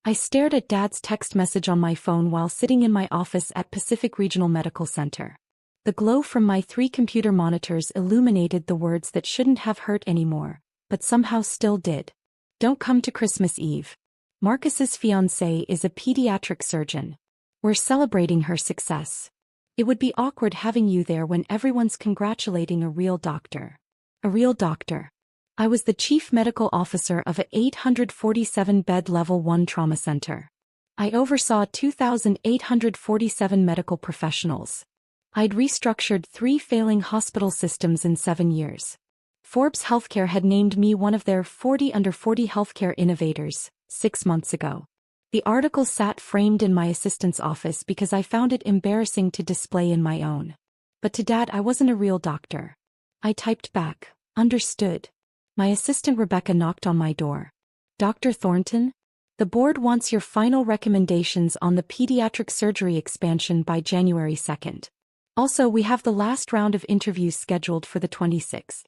I stared at Dad's text message on my phone while sitting in my office at Pacific Regional Medical Center. The glow from my 3 computer monitors illuminated the words that shouldn't have hurt anymore, but somehow still did. Don't come to Christmas Eve. Marcus's fiancée is a pediatric surgeon. We're celebrating her success. It would be awkward having you there when everyone's congratulating a real doctor. A real doctor. I was the chief medical officer of a 847-bed Level 1 trauma center. I oversaw 2,847 medical professionals. I'd restructured 3 failing hospital systems in 7 years. Forbes Healthcare had named me one of their 40 under 40 healthcare innovators 6 months ago. The article sat framed in my assistant's office because I found it embarrassing to display in my own. But to Dad, I wasn't a real doctor. I typed back, understood. My assistant Rebecca knocked on my door. Dr. Thornton? The board wants your final recommendations on the pediatric surgery expansion by January 2nd. Also, we have the last round of interviews scheduled for the 26th.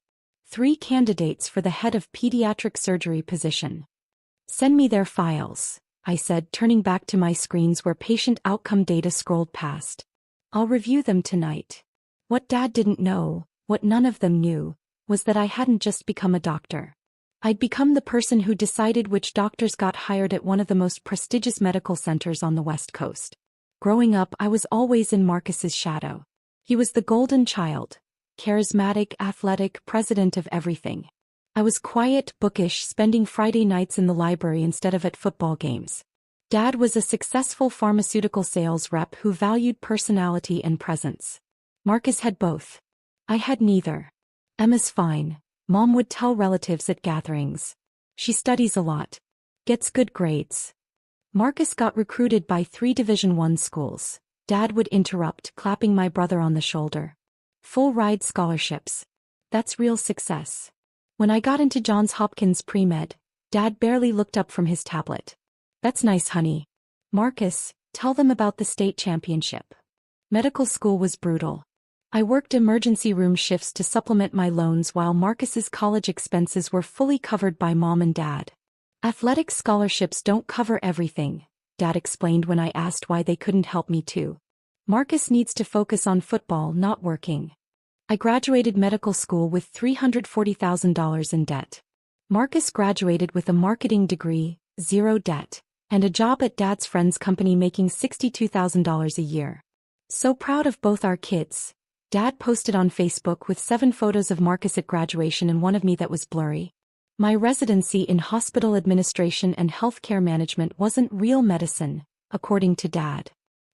3 candidates for the head of pediatric surgery position. Send me their files, I said, turning back to my screens where patient outcome data scrolled past. I'll review them tonight. What Dad didn't know, what none of them knew, was that I hadn't just become a doctor. I'd become the person who decided which doctors got hired at one of the most prestigious medical centers on the West Coast. Growing up, I was always in Marcus's shadow. He was the golden child, charismatic, athletic, president of everything. I was quiet, bookish, spending Friday nights in the library instead of at football games. Dad was a successful pharmaceutical sales rep who valued personality and presence. Marcus had both. I had neither. Emma's fine, Mom would tell relatives at gatherings. She studies a lot. Gets good grades. Marcus got recruited by 3 Division I schools. Dad would interrupt, clapping my brother on the shoulder. Full ride scholarships. That's real success. When I got into Johns Hopkins pre-med, Dad barely looked up from his tablet. That's nice, honey. Marcus, tell them about the state championship. Medical school was brutal. I worked emergency room shifts to supplement my loans while Marcus's college expenses were fully covered by Mom and Dad. Athletic scholarships don't cover everything, Dad explained when I asked why they couldn't help me too. Marcus needs to focus on football, not working. I graduated medical school with $340,000 in debt. Marcus graduated with a marketing degree, 0 debt, and a job at Dad's friend's company making $62,000 a year. So proud of both our kids. Dad posted on Facebook with 7 photos of Marcus at graduation and one of me that was blurry. My residency in hospital administration and healthcare management wasn't real medicine, according to Dad.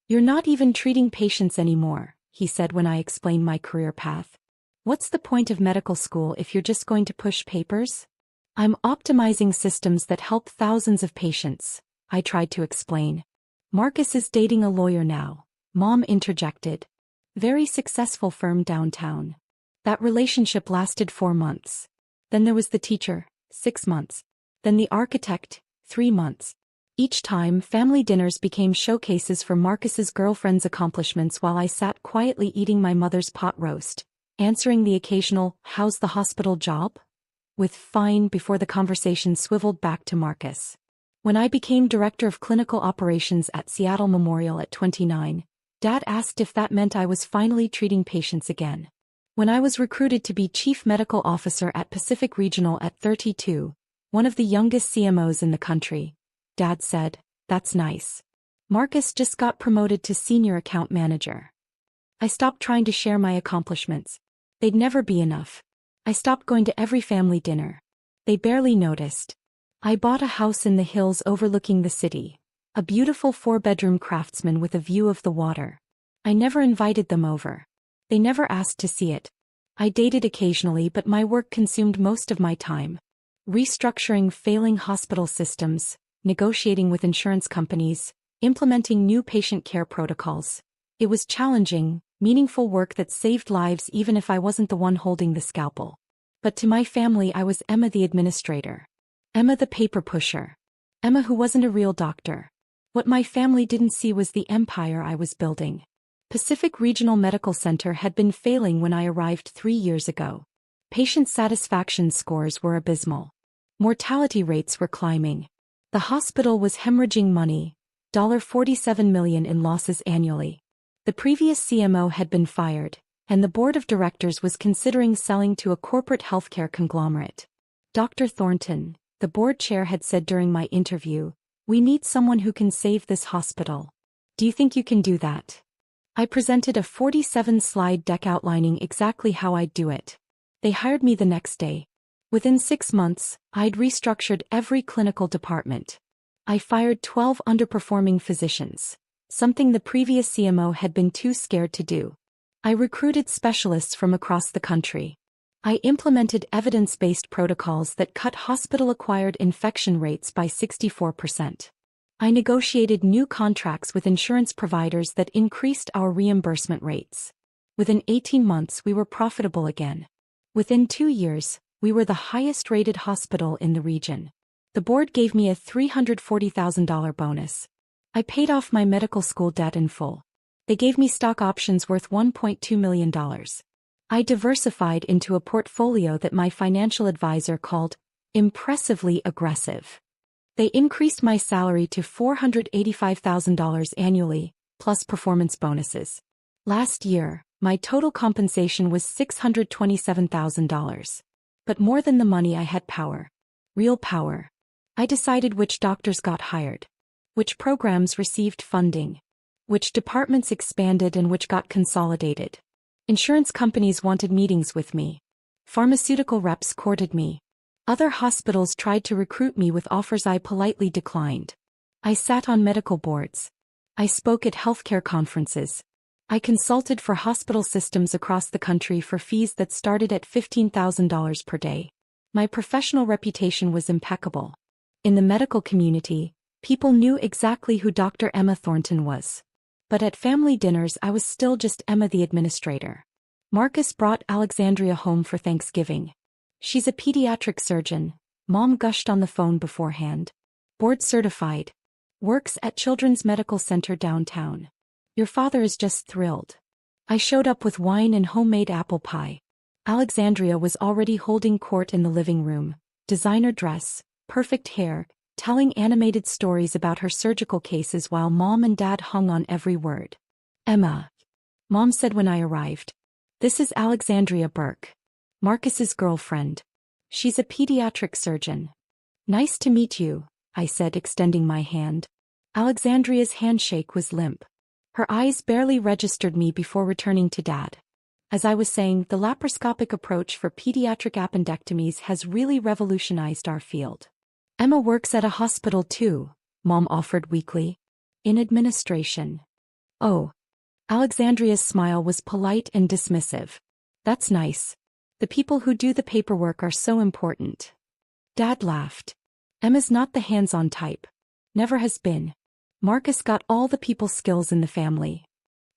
You're not even treating patients anymore, he said when I explained my career path. What's the point of medical school if you're just going to push papers? I'm optimizing systems that help thousands of patients, I tried to explain. Marcus is dating a lawyer now, Mom interjected. Very successful firm downtown. That relationship lasted 4 months. Then there was the teacher, 6 months. Then the architect, 3 months. Each time, family dinners became showcases for Marcus's girlfriend's accomplishments while I sat quietly eating my mother's pot roast, answering the occasional, "How's the hospital job?" with "fine" before the conversation swiveled back to Marcus. When I became director of clinical operations at Seattle Memorial at 29, Dad asked if that meant I was finally treating patients again. When I was recruited to be chief medical officer at Pacific Regional at 32, one of the youngest CMOs in the country, Dad said, "That's nice. Marcus just got promoted to senior account manager." I stopped trying to share my accomplishments. They'd never be enough. I stopped going to every family dinner. They barely noticed. I bought a house in the hills overlooking the city. A beautiful 4-bedroom craftsman with a view of the water. I never invited them over. They never asked to see it. I dated occasionally, but my work consumed most of my time. Restructuring failing hospital systems, negotiating with insurance companies, implementing new patient care protocols. It was challenging, meaningful work that saved lives even if I wasn't the one holding the scalpel. But to my family, I was Emma the administrator. Emma the paper pusher. Emma who wasn't a real doctor. What my family didn't see was the empire I was building. Pacific Regional Medical Center had been failing when I arrived 3 years ago. Patient satisfaction scores were abysmal. Mortality rates were climbing. The hospital was hemorrhaging money, $47 million in losses annually. The previous CMO had been fired, and the board of directors was considering selling to a corporate healthcare conglomerate. Dr. Thornton, the board chair, had said during my interview, "We need someone who can save this hospital. Do you think you can do that?" I presented a 47-slide deck outlining exactly how I'd do it. They hired me the next day. Within 6 months, I'd restructured every clinical department. I fired 12 underperforming physicians, something the previous CMO had been too scared to do. I recruited specialists from across the country. I implemented evidence-based protocols that cut hospital-acquired infection rates by 64%. I negotiated new contracts with insurance providers that increased our reimbursement rates. Within 18 months, we were profitable again. Within 2 years, we were the highest-rated hospital in the region. The board gave me a $340,000 bonus. I paid off my medical school debt in full. They gave me stock options worth $1.2 million. I diversified into a portfolio that my financial advisor called impressively aggressive. They increased my salary to $485,000 annually, plus performance bonuses. Last year, my total compensation was $627,000. But more than the money, I had power. Real power. I decided which doctors got hired, which programs received funding, which departments expanded and which got consolidated. Insurance companies wanted meetings with me. Pharmaceutical reps courted me. Other hospitals tried to recruit me with offers I politely declined. I sat on medical boards. I spoke at healthcare conferences. I consulted for hospital systems across the country for fees that started at $15,000 per day. My professional reputation was impeccable. In the medical community, people knew exactly who Dr. Emma Thornton was. But at family dinners, I was still just Emma the administrator. Marcus brought Alexandria home for Thanksgiving. "She's a pediatric surgeon," Mom gushed on the phone beforehand. "Board certified. Works at Children's Medical Center downtown. Your father is just thrilled." I showed up with wine and homemade apple pie. Alexandria was already holding court in the living room, designer dress, perfect hair, telling animated stories about her surgical cases while Mom and Dad hung on every word. "Emma," Mom said when I arrived. "This is Alexandria Burke, Marcus's girlfriend. She's a pediatric surgeon." "Nice to meet you," I said, extending my hand. Alexandria's handshake was limp. Her eyes barely registered me before returning to Dad. As I was saying, the laparoscopic approach for pediatric appendectomies has really revolutionized our field. "Emma works at a hospital too," Mom offered weakly. "In administration." "Oh." Alexandria's smile was polite and dismissive. "That's nice. The people who do the paperwork are so important." Dad laughed. "Emma's not the hands-on type. Never has been. Marcus got all the people skills in the family."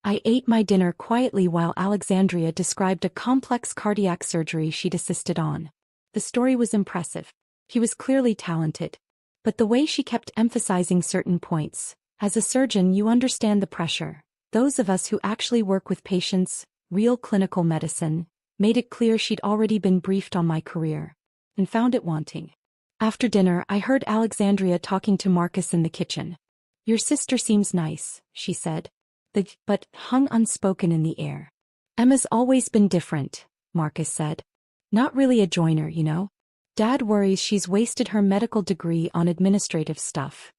I ate my dinner quietly while Alexandria described a complex cardiac surgery she'd assisted on. The story was impressive. He was clearly talented. But the way she kept emphasizing certain points, "As a surgeon, you understand the pressure. Those of us who actually work with patients, real clinical medicine," made it clear she'd already been briefed on my career, and found it wanting. After dinner, I heard Alexandria talking to Marcus in the kitchen. "Your sister seems nice," she said. The "but" hung unspoken in the air. "Emma's always been different," Marcus said. "Not really a joiner, you know. Dad worries she's wasted her medical degree on administrative stuff."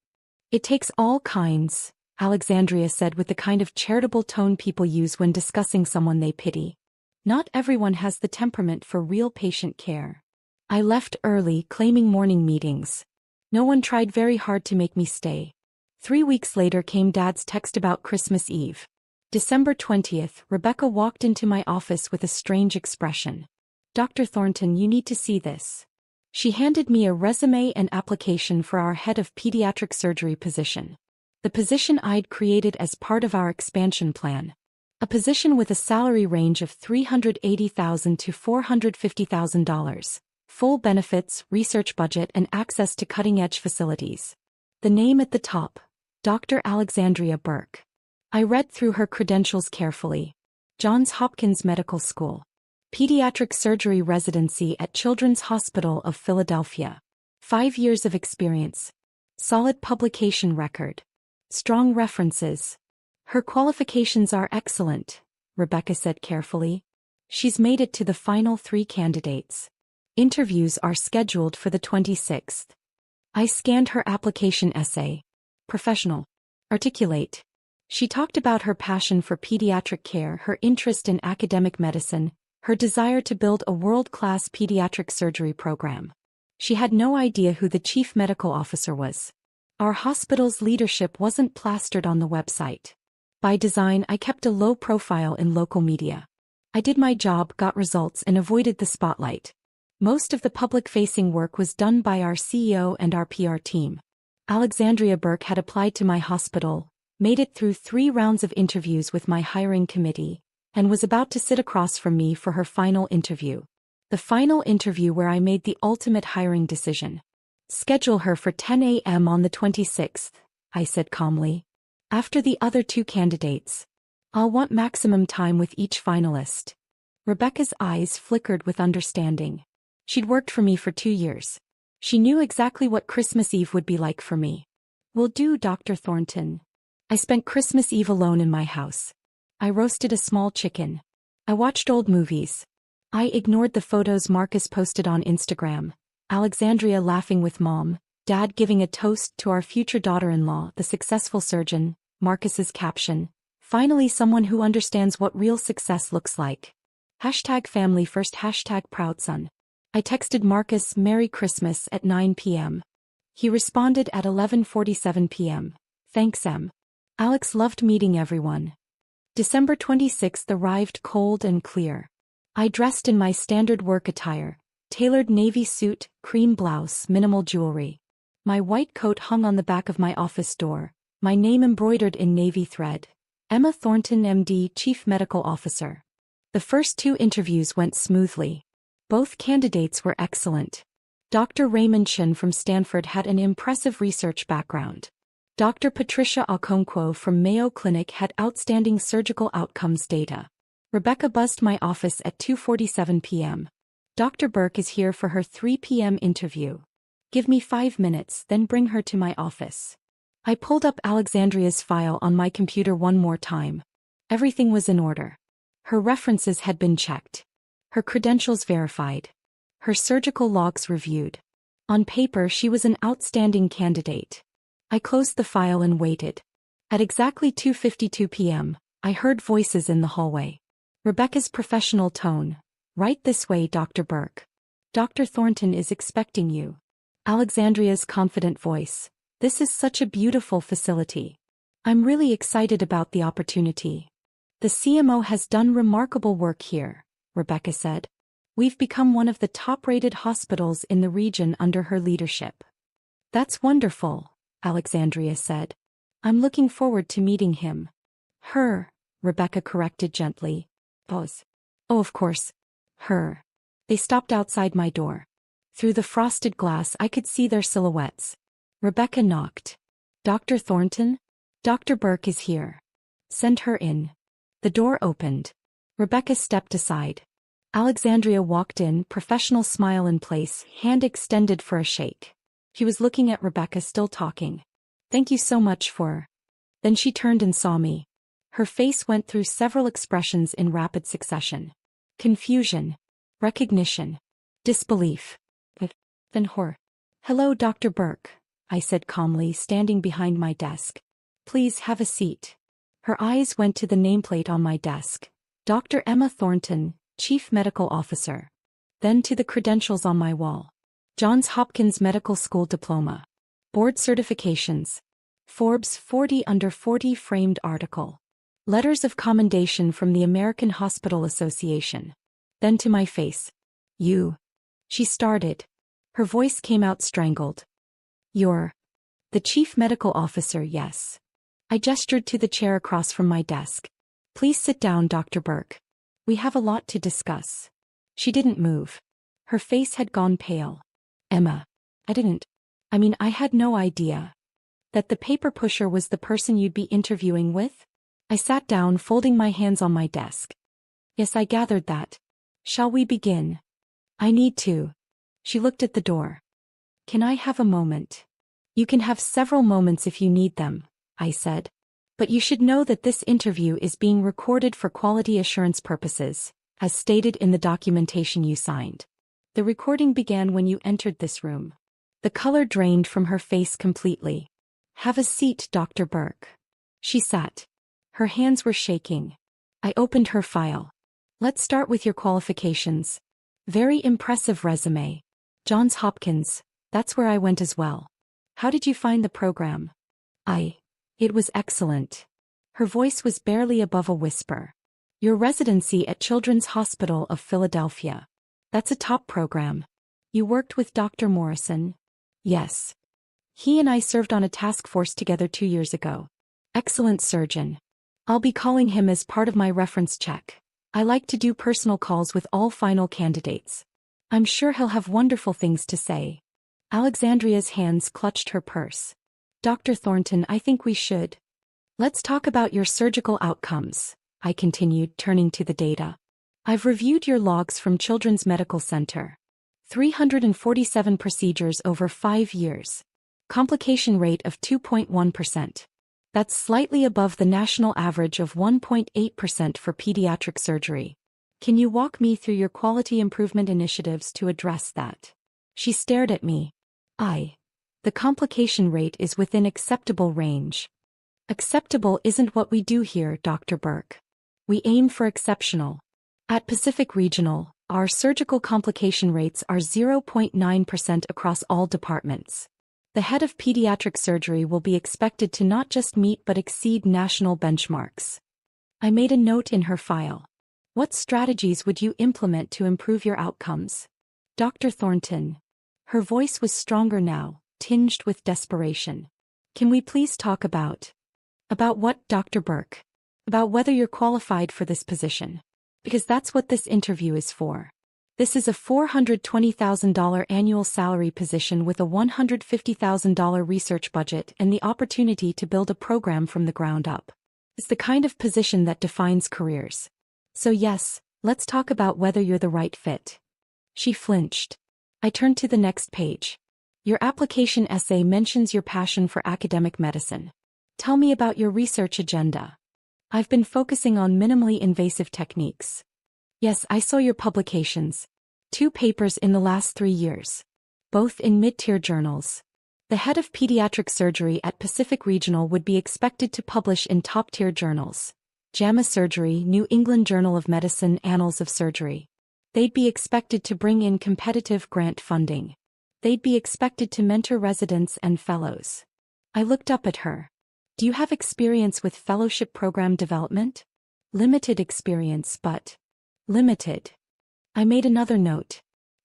"It takes all kinds," Alexandria said with the kind of charitable tone people use when discussing someone they pity. "Not everyone has the temperament for real patient care." I left early, claiming morning meetings. No one tried very hard to make me stay. 3 weeks later came Dad's text about Christmas Eve. December 20th, Rebecca walked into my office with a strange expression. "Dr. Thornton, you need to see this." She handed me a resume and application for our head of pediatric surgery position. The position I'd created as part of our expansion plan. A position with a salary range of $380,000 to $450,000, full benefits, research budget, and access to cutting-edge facilities. The name at the top, Dr. Alexandria Burke. I read through her credentials carefully. Johns Hopkins Medical School. Pediatric surgery residency at Children's Hospital of Philadelphia. 5 years of experience. Solid publication record. Strong references. Her qualifications are excellent, Rebecca said carefully. She's made it to the final 3 candidates. Interviews are scheduled for the 26th. I scanned her application essay. Professional. Articulate. She talked about her passion for pediatric care, her interest in academic medicine, her desire to build a world-class pediatric surgery program. She had no idea who the chief medical officer was. Our hospital's leadership wasn't plastered on the website. By design, I kept a low profile in local media. I did my job, got results, and avoided the spotlight. Most of the public-facing work was done by our CEO and our PR team. Alexandria Burke had applied to my hospital, made it through 3 rounds of interviews with my hiring committee, and was about to sit across from me for her final interview. The final interview where I made the ultimate hiring decision. Schedule her for 10 a.m. on the 26th, I said calmly. After the other 2 candidates. I'll want maximum time with each finalist. Rebecca's eyes flickered with understanding. She'd worked for me for 2 years. She knew exactly what Christmas Eve would be like for me. Will do, Dr. Thornton. I spent Christmas Eve alone in my house. I roasted a small chicken. I watched old movies. I ignored the photos Marcus posted on Instagram. Alexandria laughing with Mom, Dad giving a toast to our future daughter-in-law, the successful surgeon, Marcus's caption, finally someone who understands what real success looks like. #family first #proud son. I texted Marcus Merry Christmas at 9 p.m. He responded at 11:47 p.m. Thanks Em. Alex loved meeting everyone. December 26th arrived cold and clear. I dressed in my standard work attire. Tailored navy suit, cream blouse, minimal jewelry. My white coat hung on the back of my office door, my name embroidered in navy thread. Emma Thornton, MD, Chief Medical Officer. The first 2 interviews went smoothly. Both candidates were excellent. Dr. Raymond Chen from Stanford had an impressive research background. Dr. Patricia Okonkwo from Mayo Clinic had outstanding surgical outcomes data. Rebecca buzzed my office at 2:47 p.m. Dr. Burke is here for her 3 p.m. interview. Give me 5 minutes, then bring her to my office. I pulled up Alexandria's file on my computer one more time. Everything was in order. Her references had been checked. Her credentials verified. Her surgical logs reviewed. On paper, she was an outstanding candidate. I closed the file and waited. At exactly 2:52 p.m., I heard voices in the hallway. Rebecca's professional tone. Right this way, Dr. Burke. Dr. Thornton is expecting you. Alexandria's confident voice. This is such a beautiful facility. I'm really excited about the opportunity. The CMO has done remarkable work here, Rebecca said. We've become one of the top-rated hospitals in the region under her leadership. That's wonderful, Alexandria said. I'm looking forward to meeting him. Her, Rebecca corrected gently. Pause. Oh, of course. Her. They stopped outside my door. Through the frosted glass I could see their silhouettes. Rebecca knocked. Dr. Thornton? Dr. Burke is here. Send her in. The door opened. Rebecca stepped aside. Alexandria walked in, professional smile in place, hand extended for a shake. She was looking at Rebecca, still talking. Thank you so much for... Then she turned and saw me. Her face went through several expressions in rapid succession. Confusion. Recognition. Disbelief. Then horror. Hello, Dr. Burke, I said calmly, standing behind my desk. Please have a seat. Her eyes went to the nameplate on my desk. Dr. Emma Thornton, Chief Medical Officer. Then to the credentials on my wall. Johns Hopkins Medical School diploma. Board certifications. Forbes 40 Under 40 framed article. Letters of commendation from the American Hospital Association. Then to my face. You. She started. Her voice came out strangled. You're the Chief Medical Officer, yes. I gestured to the chair across from my desk. Please sit down, Dr. Burke. We have a lot to discuss. She didn't move. Her face had gone pale. Emma. I had no idea. That the paper pusher was the person you'd be interviewing with? I sat down, folding my hands on my desk. Yes, I gathered that. Shall we begin? I need to. She looked at the door. Can I have a moment? You can have several moments if you need them, I said. But you should know that this interview is being recorded for quality assurance purposes, as stated in the documentation you signed. The recording began when you entered this room. The color drained from her face completely. Have a seat, Dr. Burke. She sat. Her hands were shaking. I opened her file. Let's start with your qualifications. Very impressive resume. Johns Hopkins, that's where I went as well. How did you find the program? It was excellent. Her voice was barely above a whisper. Your residency at Children's Hospital of Philadelphia. That's a top program. You worked with Dr. Morrison? Yes. He and I served on a task force together 2 years ago. Excellent surgeon. I'll be calling him as part of my reference check. I like to do personal calls with all final candidates. I'm sure he'll have wonderful things to say. Alexandria's hands clutched her purse. Dr. Thornton, I think we should. Let's talk about your surgical outcomes, I continued, turning to the data. I've reviewed your logs from Children's Medical Center. 347 procedures over 5 years. Complication rate of 2.1%. That's slightly above the national average of 1.8% for pediatric surgery. Can you walk me through your quality improvement initiatives to address that? She stared at me. The complication rate is within acceptable range. Acceptable isn't what we do here, Dr. Burke. We aim for exceptional. At Pacific Regional, our surgical complication rates are 0.9% across all departments. The head of pediatric surgery will be expected to not just meet but exceed national benchmarks. I made a note in her file. What strategies would you implement to improve your outcomes? Dr. Thornton. Her voice was stronger now, tinged with desperation. Can we please talk about what, Dr. Burke? About whether you're qualified for this position. Because that's what this interview is for. This is a $420,000 annual salary position with a $150,000 research budget and the opportunity to build a program from the ground up. It's the kind of position that defines careers. So yes, let's talk about whether you're the right fit. She flinched. I turned to the next page. Your application essay mentions your passion for academic medicine. Tell me about your research agenda. I've been focusing on minimally invasive techniques. Yes, I saw your publications. 2 papers in the last 3 years. Both in mid-tier journals. The head of pediatric surgery at Pacific Regional would be expected to publish in top-tier journals. JAMA Surgery, New England Journal of Medicine, Annals of Surgery. They'd be expected to bring in competitive grant funding. They'd be expected to mentor residents and fellows. I looked up at her. Do you have experience with fellowship program development? Limited experience, but limited. I made another note.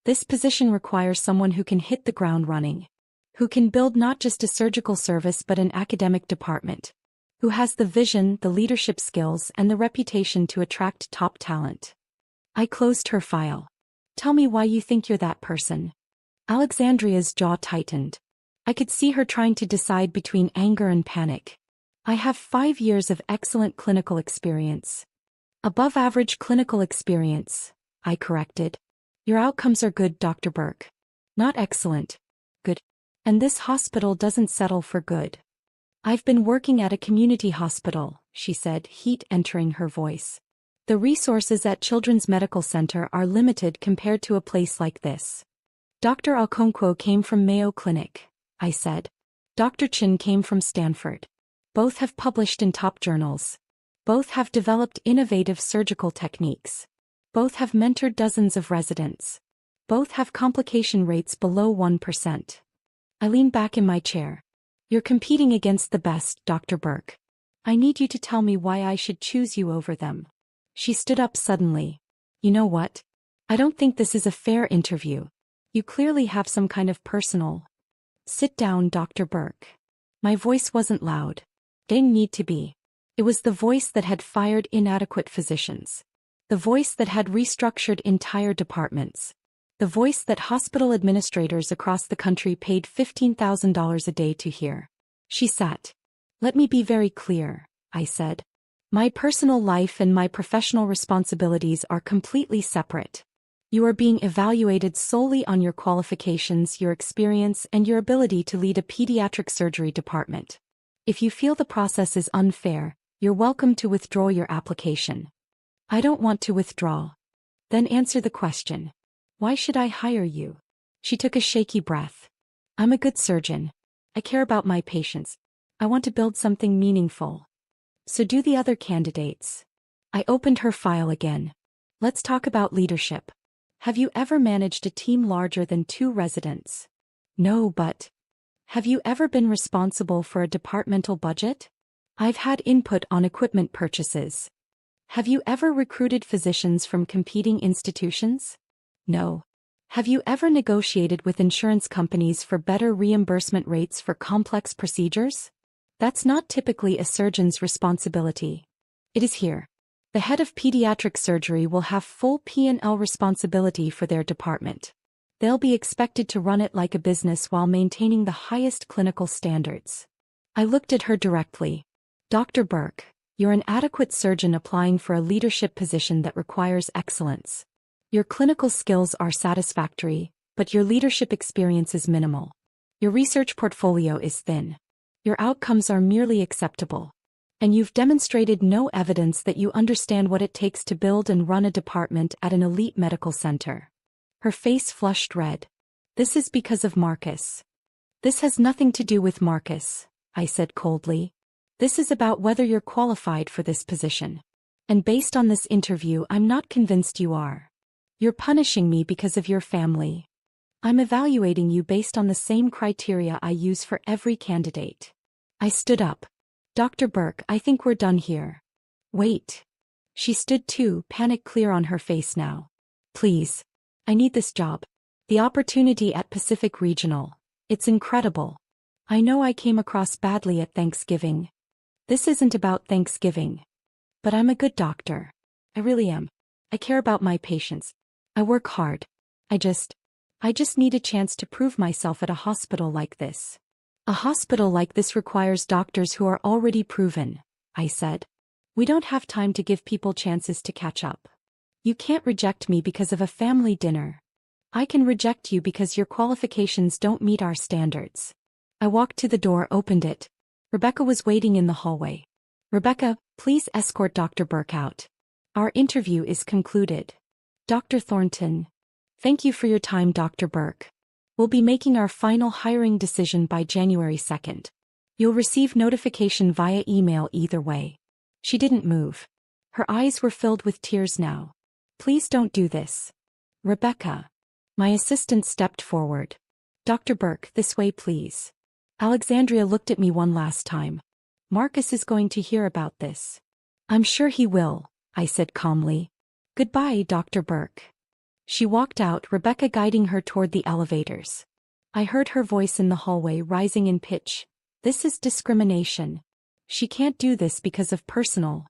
This position requires someone who can hit the ground running. Who can build not just a surgical service but an academic department. Who has the vision, the leadership skills, and the reputation to attract top talent. I closed her file. Tell me why you think you're that person. Alexandria's jaw tightened. I could see her trying to decide between anger and panic. I have 5 years of excellent clinical experience. Above average clinical experience, I corrected. Your outcomes are good, Dr. Burke. Not excellent. Good. And this hospital doesn't settle for good. I've been working at a community hospital, she said, heat entering her voice. The resources at Children's Medical Center are limited compared to a place like this. Dr. Okonkwo came from Mayo Clinic, I said. Dr. Chin came from Stanford. Both have published in top journals. Both have developed innovative surgical techniques. Both have mentored dozens of residents. Both have complication rates below 1%. I leaned back in my chair. You're competing against the best, Dr. Burke. I need you to tell me why I should choose you over them. She stood up suddenly. You know what? I don't think this is a fair interview. You clearly have some kind of personal. Sit down, Dr. Burke. My voice wasn't loud. Didn't need to be. It was the voice that had fired inadequate physicians. The voice that had restructured entire departments. The voice that hospital administrators across the country paid $15,000 a day to hear. She sat. Let me be very clear, I said. My personal life and my professional responsibilities are completely separate. You are being evaluated solely on your qualifications, your experience, and your ability to lead a pediatric surgery department. If you feel the process is unfair, you're welcome to withdraw your application. I don't want to withdraw. Then answer the question. Why should I hire you? She took a shaky breath. I'm a good surgeon. I care about my patients. I want to build something meaningful. So do the other candidates. I opened her file again. Let's talk about leadership. Have you ever managed a team larger than 2 residents? No, but have you ever been responsible for a departmental budget? I've had input on equipment purchases. Have you ever recruited physicians from competing institutions? No. Have you ever negotiated with insurance companies for better reimbursement rates for complex procedures? That's not typically a surgeon's responsibility. It is here. The head of pediatric surgery will have full P&L responsibility for their department. They'll be expected to run it like a business while maintaining the highest clinical standards. I looked at her directly. Dr. Burke, you're an adequate surgeon applying for a leadership position that requires excellence. Your clinical skills are satisfactory, but your leadership experience is minimal. Your research portfolio is thin. Your outcomes are merely acceptable. And you've demonstrated no evidence that you understand what it takes to build and run a department at an elite medical center. Her face flushed red. This is because of Marcus. This has nothing to do with Marcus, I said coldly. This is about whether you're qualified for this position. And based on this interview, I'm not convinced you are. You're punishing me because of your family. I'm evaluating you based on the same criteria I use for every candidate. I stood up. Dr. Burke, I think we're done here. Wait. She stood too, panic clear on her face now. Please. I need this job. The opportunity at Pacific Regional. It's incredible. I know I came across badly at Thanksgiving. This isn't about Thanksgiving. But I'm a good doctor. I really am. I care about my patients. I work hard. I just need a chance to prove myself at a hospital like this. A hospital like this requires doctors who are already proven, I said. We don't have time to give people chances to catch up. You can't reject me because of a family dinner. I can reject you because your qualifications don't meet our standards. I walked to the door, opened it. Rebecca was waiting in the hallway. Rebecca, please escort Dr. Burke out. Our interview is concluded. Dr. Thornton. Thank you for your time, Dr. Burke. We'll be making our final hiring decision by January 2nd. You'll receive notification via email either way. She didn't move. Her eyes were filled with tears now. Please don't do this. Rebecca. My assistant stepped forward. Dr. Burke, this way please. Alexandria looked at me one last time. Marcus is going to hear about this. I'm sure he will, I said calmly. Goodbye, Dr. Burke. She walked out, Rebecca guiding her toward the elevators. I heard her voice in the hallway rising in pitch. This is discrimination. She can't do this because of personal.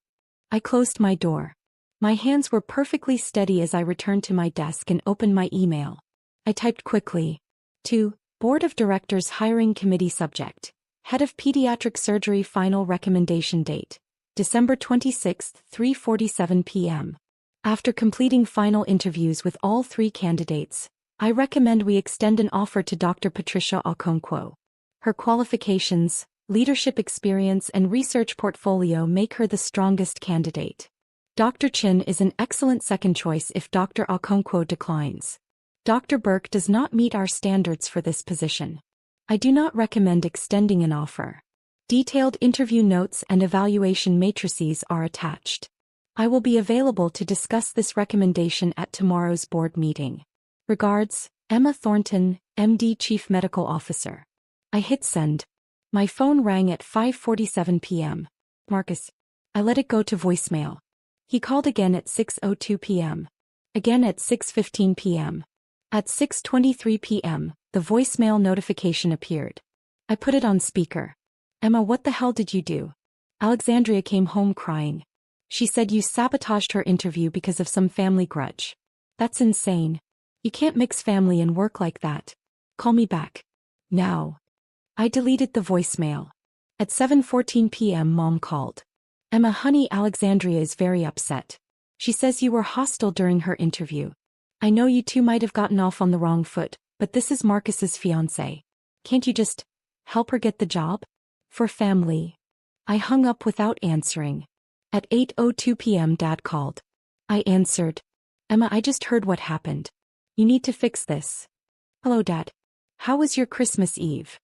I closed my door. My hands were perfectly steady as I returned to my desk and opened my email. I typed quickly. To Board of Directors Hiring Committee Subject. Head of Pediatric Surgery Final Recommendation Date. December 26, 3:47 p.m. After completing final interviews with all 3 candidates, I recommend we extend an offer to Dr. Patricia Okonkwo. Her qualifications, leadership experience and research portfolio make her the strongest candidate. Dr. Chin is an excellent second choice if Dr. Okonkwo declines. Dr. Burke does not meet our standards for this position. I do not recommend extending an offer. Detailed interview notes and evaluation matrices are attached. I will be available to discuss this recommendation at tomorrow's board meeting. Regards, Emma Thornton, MD Chief Medical Officer. I hit send. My phone rang at 5:47 p.m. Marcus. I let it go to voicemail. He called again at 6:02 p.m. Again at 6:15 p.m. At 6:23 p.m., the voicemail notification appeared. I put it on speaker. Emma, what the hell did you do? Alexandria came home crying. She said you sabotaged her interview because of some family grudge. That's insane. You can't mix family and work like that. Call me back. Now. I deleted the voicemail. At 7:14 p.m. Mom called. Emma honey, Alexandria is very upset. She says you were hostile during her interview. I know you two might have gotten off on the wrong foot, but this is Marcus's fiancée. Can't you just help her get the job? For family. I hung up without answering. At 8:02 p.m. Dad called. I answered. Emma, I just heard what happened. You need to fix this. Hello, Dad. How was your Christmas Eve?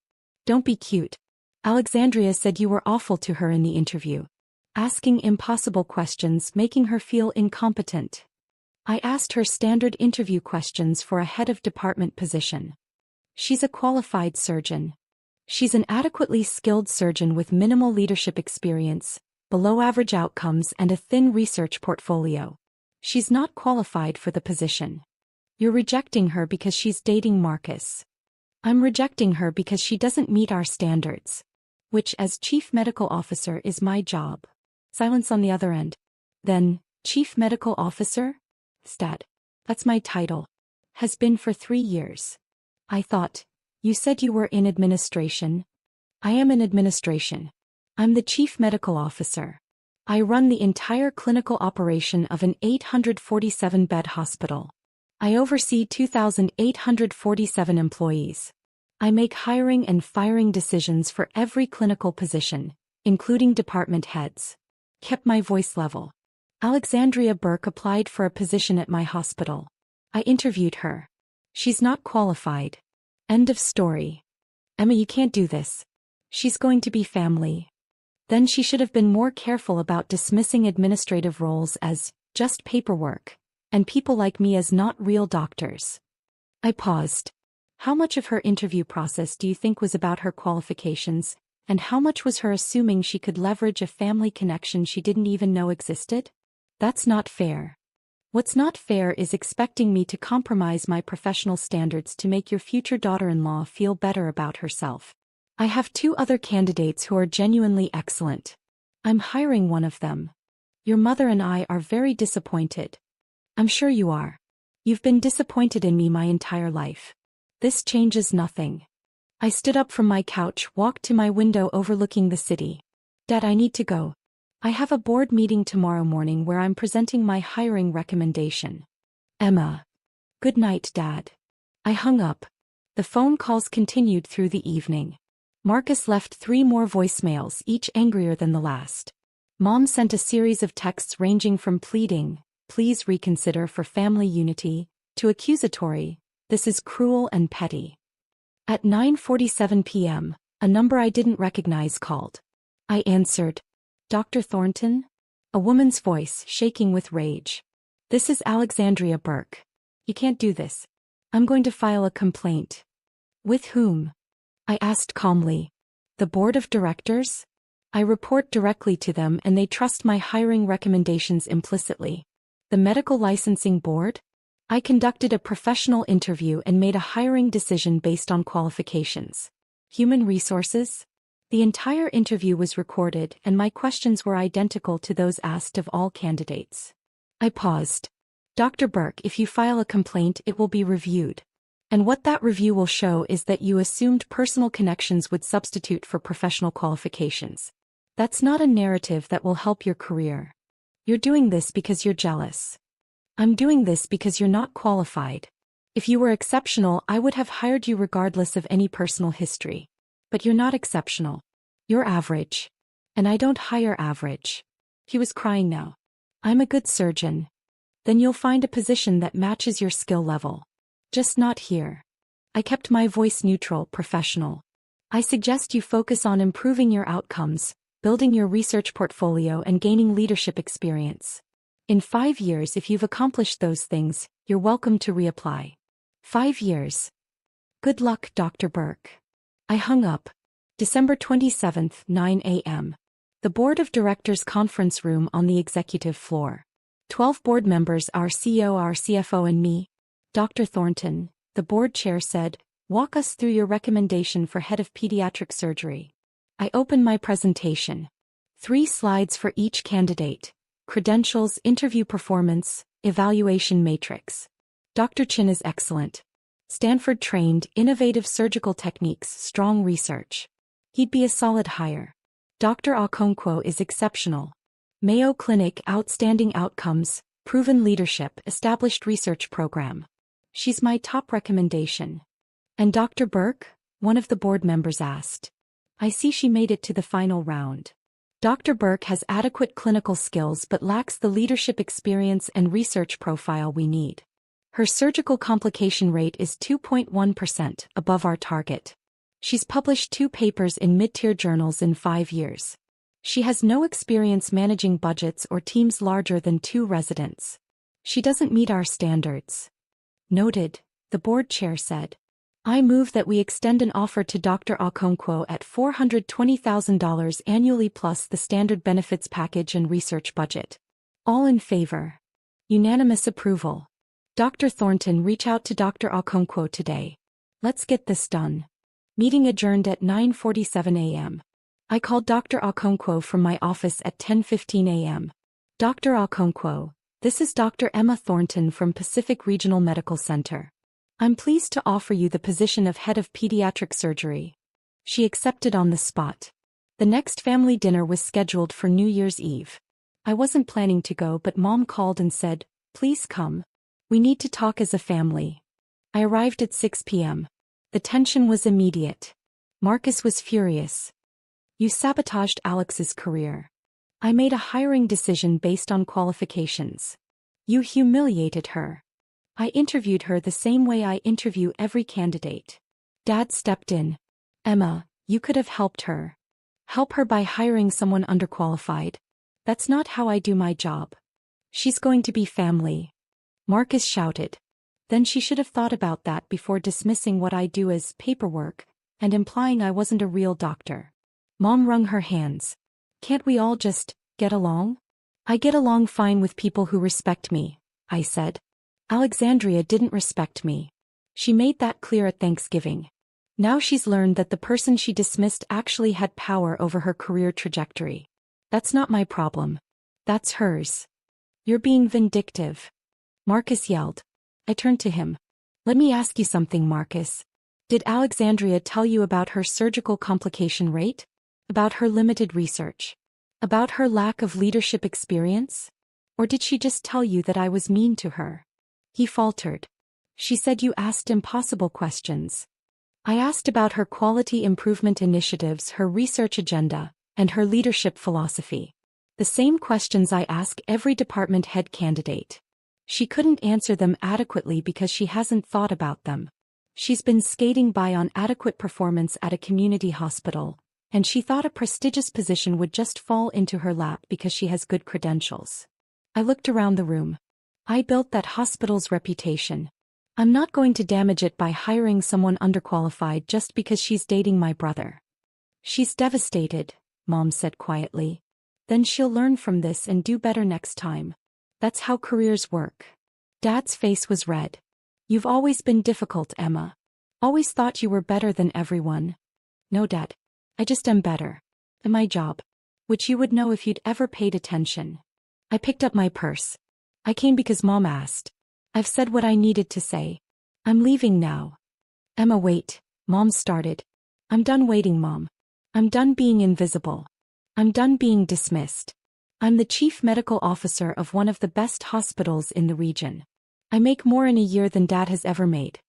Don't be cute. Alexandria said you were awful to her in the interview. Asking impossible questions, making her feel incompetent. I asked her standard interview questions for a head of department position. She's a qualified surgeon. She's an adequately skilled surgeon with minimal leadership experience, below average outcomes and a thin research portfolio. She's not qualified for the position. You're rejecting her because she's dating Marcus. I'm rejecting her because she doesn't meet our standards. Which, as Chief Medical Officer, is my job. Silence on the other end. Then, Chief Medical Officer? Stat. That's my title. Has been for 3 years. I thought. You said you were in administration. I am in administration. I'm the Chief Medical Officer. I run the entire clinical operation of an 847-bed hospital. I oversee 2,847 employees. I make hiring and firing decisions for every clinical position, including department heads. Kept my voice level. Alexandria Burke applied for a position at my hospital. I interviewed her. She's not qualified. End of story. Emma, you can't do this. She's going to be family. Then she should have been more careful about dismissing administrative roles as just paperwork, and people like me as not real doctors. I paused. How much of her interview process do you think was about her qualifications, and how much was her assuming she could leverage a family connection she didn't even know existed? That's not fair. What's not fair is expecting me to compromise my professional standards to make your future daughter-in-law feel better about herself. I have 2 other candidates who are genuinely excellent. I'm hiring one of them. Your mother and I are very disappointed. I'm sure you are. You've been disappointed in me my entire life. This changes nothing. I stood up from my couch, walked to my window overlooking the city. Dad, I need to go. I have a board meeting tomorrow morning where I'm presenting my hiring recommendation. Emma. Good night, Dad. I hung up. The phone calls continued through the evening. Marcus left 3 more voicemails, each angrier than the last. Mom sent a series of texts ranging from pleading, please reconsider for family unity, to accusatory, this is cruel and petty. At 9:47 p.m., a number I didn't recognize called. I answered. Dr. Thornton? A woman's voice, shaking with rage. This is Alexandria Burke. You can't do this. I'm going to file a complaint. With whom? I asked calmly. The board of directors? I report directly to them and they trust my hiring recommendations implicitly. The medical licensing board? I conducted a professional interview and made a hiring decision based on qualifications. Human resources? The entire interview was recorded and my questions were identical to those asked of all candidates. I paused. Dr. Burke, if you file a complaint, it will be reviewed. And what that review will show is that you assumed personal connections would substitute for professional qualifications. That's not a narrative that will help your career. You're doing this because you're jealous. I'm doing this because you're not qualified. If you were exceptional, I would have hired you regardless of any personal history. But you're not exceptional. You're average. And I don't hire average. He was crying now. I'm a good surgeon. Then you'll find a position that matches your skill level. Just not here. I kept my voice neutral, professional. I suggest you focus on improving your outcomes, building your research portfolio and gaining leadership experience. In 5 years, if you've accomplished those things, you're welcome to reapply. 5 years. Good luck, Dr. Burke. I hung up. December 27th, 9 a.m. The Board of Directors conference room on the executive floor. 12 board members, our CEO, our CFO and me. Dr. Thornton, the board chair said, walk us through your recommendation for head of pediatric surgery. I opened my presentation. 3 slides for each candidate. Credentials, interview performance, evaluation matrix. Dr. Chin is excellent. Stanford trained, innovative surgical techniques, strong research. He'd be a solid hire. Dr. Okonkwo is exceptional. Mayo Clinic, outstanding outcomes, Proven leadership, established research program. She's my top recommendation. And Dr. Burke? One of the board members asked. I see she made it to the final round. Dr. Burke has adequate clinical skills but lacks the leadership experience and research profile we need. Her surgical complication rate is 2.1%, above our target. She's published 2 papers in mid-tier journals in 5 years. She has no experience managing budgets or teams larger than 2 residents. She doesn't meet our standards. Noted, the board chair said. I move that we extend an offer to Dr. Okonkwo at $420,000 annually plus the standard benefits package and research budget. All in favor? Unanimous approval. Dr. Thornton, reach out to Dr. Okonkwo today. Let's get this done. Meeting adjourned at 9:47 a.m. I called Dr. Okonkwo from my office at 10:15 a.m. Dr. Okonkwo, this is Dr. Emma Thornton from Pacific Regional Medical Center. I'm pleased to offer you the position of head of pediatric surgery. She accepted on the spot. The next family dinner was scheduled for New Year's Eve. I wasn't planning to go, but Mom called and said, please come. We need to talk as a family. I arrived at 6 p.m. The tension was immediate. Marcus was furious. You sabotaged Alex's career. I made a hiring decision based on qualifications. You humiliated her. I interviewed her the same way I interview every candidate. Dad stepped in. Emma, you could have helped her. Help her by hiring someone underqualified. That's not how I do my job. She's going to be family. Marcus shouted. Then she should have thought about that before dismissing what I do as paperwork, and implying I wasn't a real doctor. Mom wrung her hands. Can't we all just get along? I get along fine with people who respect me, I said. Alexandria didn't respect me. She made that clear at Thanksgiving. Now she's learned that the person she dismissed actually had power over her career trajectory. That's not my problem. That's hers. You're being vindictive. Marcus yelled. I turned to him. Let me ask you something, Marcus. Did Alexandria tell you about her surgical complication rate? About her limited research? About her lack of leadership experience? Or did she just tell you that I was mean to her? He faltered. She said you asked impossible questions. I asked about her quality improvement initiatives, her research agenda, and her leadership philosophy. The same questions I ask every department head candidate. She couldn't answer them adequately because she hasn't thought about them. She's been skating by on adequate performance at a community hospital, and she thought a prestigious position would just fall into her lap because she has good credentials. I looked around the room. I built that hospital's reputation. I'm not going to damage it by hiring someone underqualified just because she's dating my brother. She's devastated, Mom said quietly. Then she'll learn from this and do better next time. That's how careers work. Dad's face was red. You've always been difficult, Emma. Always thought you were better than everyone. No, Dad. I just am better. At my job. Which you would know if you'd ever paid attention. I picked up my purse. I came because Mom asked. I've said what I needed to say. I'm leaving now. Emma, wait, Mom started. I'm done waiting, Mom. I'm done being invisible. I'm done being dismissed. I'm the chief medical officer of one of the best hospitals in the region. I make more in a year than Dad has ever made.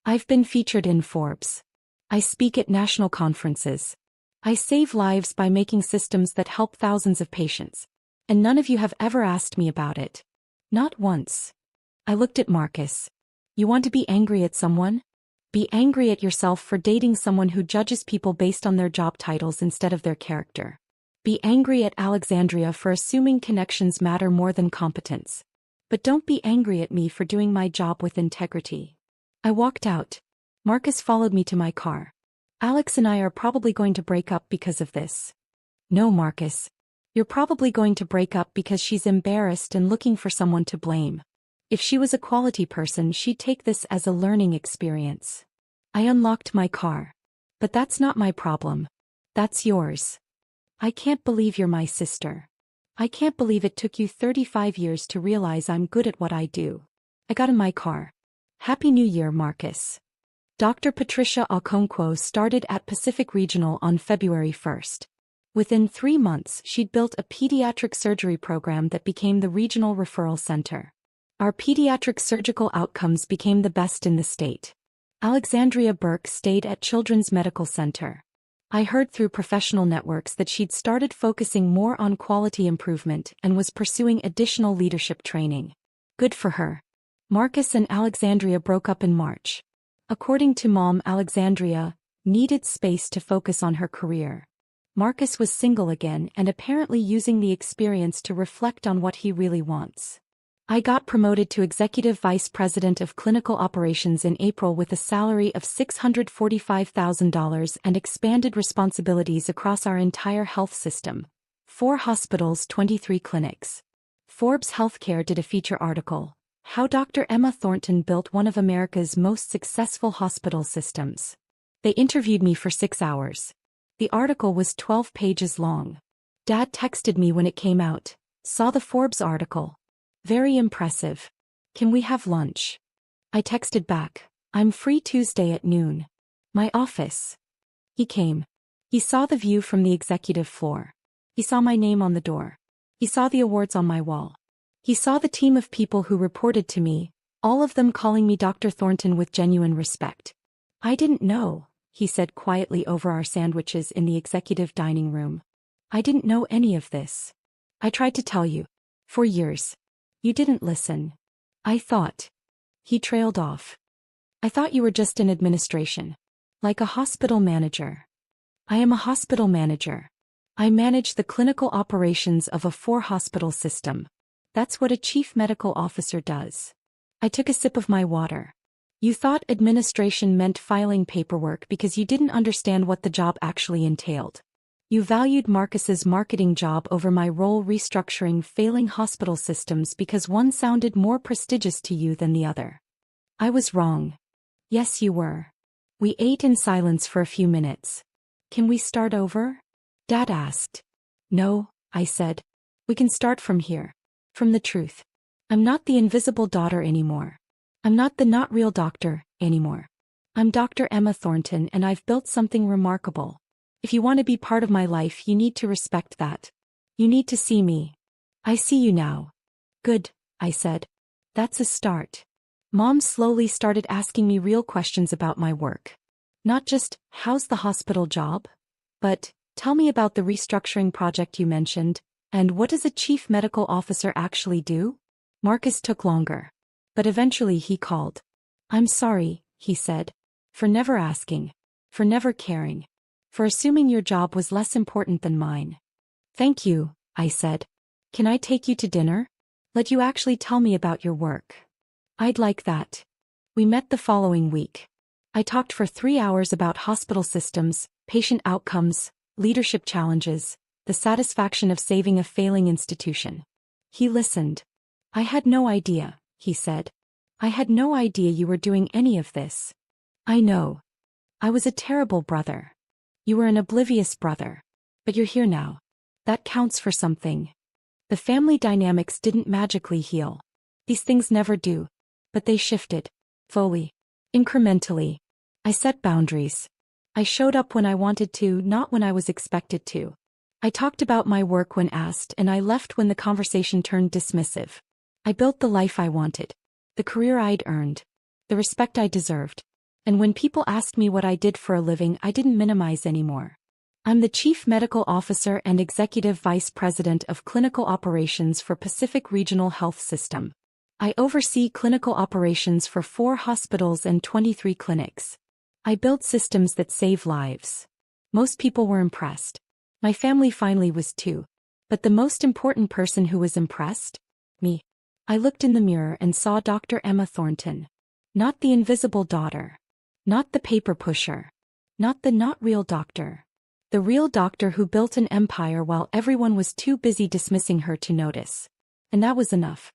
I've been featured in Forbes. I speak at national conferences. I save lives by making systems that help thousands of patients. And none of you have ever asked me about it. Not once. I looked at Marcus. You want to be angry at someone? Be angry at yourself for dating someone who judges people based on their job titles instead of their character. Be angry at Alexandria for assuming connections matter more than competence. But don't be angry at me for doing my job with integrity. I walked out. Marcus followed me to my car. Alex and I are probably going to break up because of this. No, Marcus. You're probably going to break up because she's embarrassed and looking for someone to blame. If she was a quality person, she'd take this as a learning experience. I unlocked my car. But that's not my problem. That's yours. I can't believe you're my sister. I can't believe it took you 35 years to realize I'm good at what I do. I got in my car. Happy New Year, Marcus. Dr. Patricia Okonkwo started at Pacific Regional on February 1st. Within 3 months, she'd built a pediatric surgery program that became the regional referral center. Our pediatric surgical outcomes became the best in the state. Alexandria Burke stayed at Children's Medical Center. I heard through professional networks that she'd started focusing more on quality improvement and was pursuing additional leadership training. Good for her. Marcus and Alexandria broke up in March. According to Mom, Alexandria needed space to focus on her career. Marcus was single again and apparently using the experience to reflect on what he really wants. I got promoted to Executive Vice President of Clinical Operations in April with a salary of $645,000 and expanded responsibilities across our entire health system. 4 hospitals, 23 clinics. Forbes Healthcare did a feature article, How Dr. Emma Thornton Built One of America's Most Successful Hospital Systems. They interviewed me for 6 hours. The article was 12 pages long. Dad texted me when it came out, saw the Forbes article. Very impressive. Can we have lunch? I texted back, I'm free Tuesday at noon. My office. He came. He saw the view from the executive floor. He saw my name on the door. He saw the awards on my wall. He saw the team of people who reported to me, all of them calling me Dr. Thornton with genuine respect. I didn't know, he said quietly over our sandwiches in the executive dining room. I didn't know any of this. I tried to tell you. For years. You didn't listen. I thought. He trailed off. I thought you were just in administration. Like a hospital manager. I am a hospital manager. I manage the clinical operations of a 4-hospital system. That's what a chief medical officer does. I took a sip of my water. You thought administration meant filing paperwork because you didn't understand what the job actually entailed. You valued Marcus's marketing job over my role restructuring failing hospital systems because one sounded more prestigious to you than the other. I was wrong. Yes, you were. We ate in silence for a few minutes. Can we start over? Dad asked. No, I said. We can start from here. From the truth. I'm not the invisible daughter anymore. I'm not the not real doctor anymore. I'm Dr. Emma Thornton and I've built something remarkable. If you want to be part of my life, you need to respect that. You need to see me. I see you now. Good, I said. That's a start. Mom slowly started asking me real questions about my work. Not just, how's the hospital job? But, tell me about the restructuring project you mentioned, and what does a chief medical officer actually do? Marcus took longer. But eventually he called. I'm sorry, he said. For never asking. For never caring. For assuming your job was less important than mine. Thank you, I said. Can I take you to dinner? Let you actually tell me about your work. I'd like that. We met the following week. I talked for 3 hours about hospital systems, patient outcomes, leadership challenges, the satisfaction of saving a failing institution. He listened. I had no idea, he said. I had no idea you were doing any of this. I know. I was a terrible brother. You were an oblivious brother. But you're here now. That counts for something. The family dynamics didn't magically heal. These things never do. But they shifted. Slowly. Incrementally. I set boundaries. I showed up when I wanted to, not when I was expected to. I talked about my work when asked and I left when the conversation turned dismissive. I built the life I wanted. The career I'd earned. The respect I deserved. And when people asked me what I did for a living, I didn't minimize anymore. I'm the Chief Medical Officer and Executive Vice President of Clinical Operations for Pacific Regional Health System. I oversee clinical operations for 4 hospitals and 23 clinics. I build systems that save lives. Most people were impressed. My family finally was too. But the most important person who was impressed? Me. I looked in the mirror and saw Dr. Emma Thornton. Not the invisible daughter. Not the paper pusher. Not the not real doctor. The real doctor who built an empire while everyone was too busy dismissing her to notice. And that was enough.